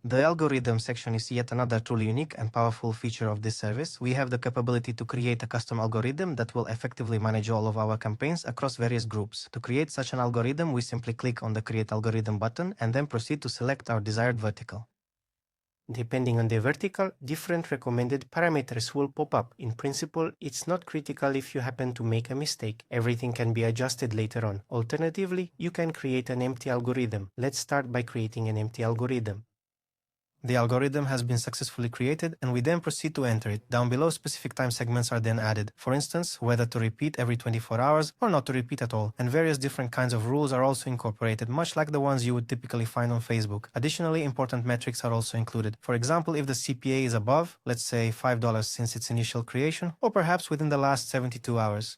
The algorithm section is yet another truly unique and powerful feature of this service. We have the capability to create a custom algorithm that will effectively manage all of our campaigns across various groups. To create such an algorithm, we simply click on the Create Algorithm button and then proceed to select our desired vertical. Depending on the vertical, different recommended parameters will pop up. In principle, it's not critical if you happen to make a mistake. Everything can be adjusted later on. Alternatively, you can create an empty algorithm. Let's start by creating an empty algorithm. The algorithm has been successfully created, and we then proceed to enter it. Down below, specific time segments are then added. For instance, whether to repeat every 24 hours or not to repeat at all. And various different kinds of rules are also incorporated, much like the ones you would typically find on Facebook. Additionally, important metrics are also included. For example, if the CPA is above, let's say $5 since its initial creation, or perhaps within the last 72 hours.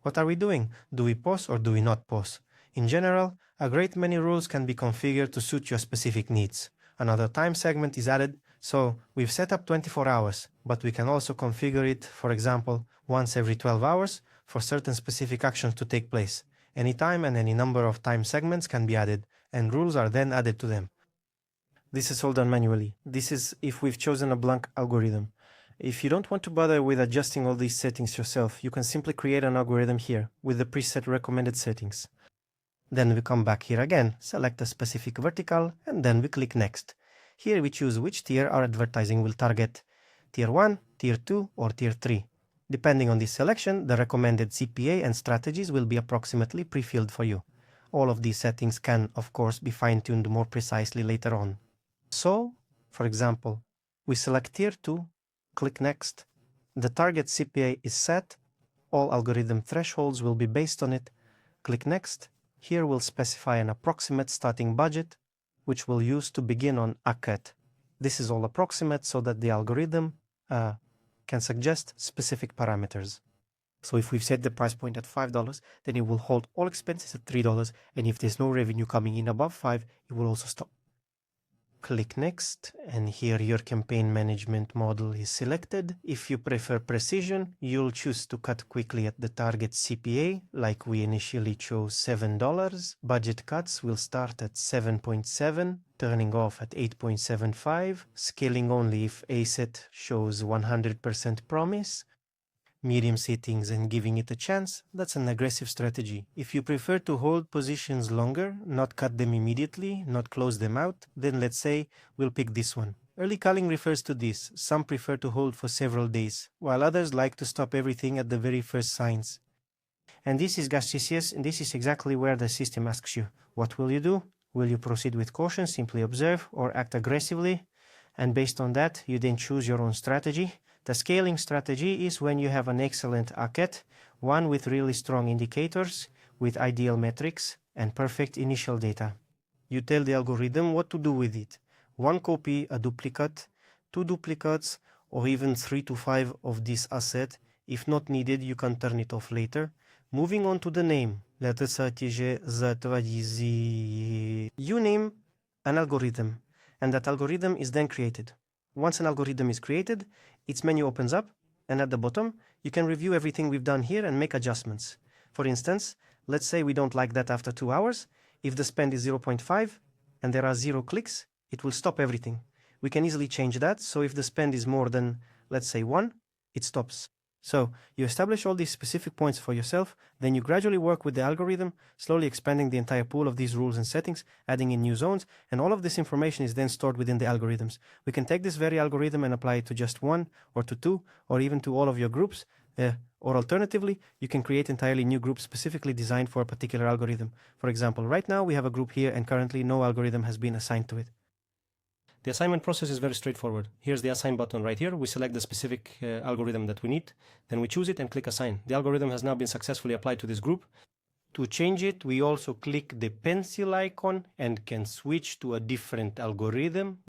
What are we doing? Do we pause or do we not pause? In general, a great many rules can be configured to suit your specific needs. Another time segment is added, so we've set up 24 hours, but we can also configure it, for example, once every 12 hours for certain specific actions to take place. Any time and any number of time segments can be added, and rules are then added to them. This is all done manually. This is if we've chosen a blank algorithm. If you don't want to bother with adjusting all these settings yourself, you can simply create an algorithm here with the preset recommended settings. Then we come back here again, select a specific vertical, and then we click Next. Here we choose which tier our advertising will target, Tier 1, Tier 2, or Tier 3. Depending on this selection, the recommended CPA and strategies will be approximately pre-filled for you. All of these settings can, of course, be fine-tuned more precisely later on. So, for example, we select Tier 2, click Next. The target CPA is set, all algorithm thresholds will be based on it. Click Next. Here we'll specify an approximate starting budget, which we'll use to begin on a cut. This is all approximate so that the algorithm can suggest specific parameters. So if we've set the price point at $5, then it will hold all expenses at $3, and if there's no revenue coming in above $5, it will also stop. Click Next, and here your campaign management model is selected. If you prefer precision, you'll choose to cut quickly at the target CPA, like we initially chose $7. Budget cuts will start at 7.7, turning off at 8.75, scaling only if ASET shows 100% promise. Medium settings and giving it a chance, that's an aggressive strategy. If you prefer to hold positions longer, not cut them immediately, not close them out, then let's say we'll pick this one. Early culling refers to this. Some prefer to hold for several days, while others like to stop everything at the very first signs. And this is GasGCS, and this is exactly where the system asks you, what will you do? Will you proceed with caution, simply observe, or act aggressively? And based on that, you then choose your own strategy. The scaling strategy is when you have an excellent ACET, one with really strong indicators, with ideal metrics, and perfect initial data. You tell the algorithm what to do with it. One copy, a duplicate, two duplicates, or even 3 to 5 of this asset. If not needed, you can turn it off later. Moving on to the name. You name an algorithm, and that algorithm is then created. Once an algorithm is created, its menu opens up, and at the bottom, you can review everything we've done here and make adjustments. For instance, let's say we don't like that after 2 hours. If the spend is 0.5 and there are 0 clicks, it will stop everything. We can easily change that, so if the spend is more than, let's say, 1, it stops. So you establish all these specific points for yourself, then you gradually work with the algorithm, slowly expanding the entire pool of these rules and settings, adding in new zones, and all of this information is then stored within the algorithms. We can take this very algorithm and apply it to just 1 or to 2 or even to all of your groups, or alternatively, you can create entirely new groups specifically designed for a particular algorithm. For example, right now we have a group here and currently no algorithm has been assigned to it. The assignment process is very straightforward. Here's the assign button right here. We select the specific algorithm that we need. Then we choose it and click assign. The algorithm has now been successfully applied to this group. To change it, we also click the pencil icon and can switch to a different algorithm.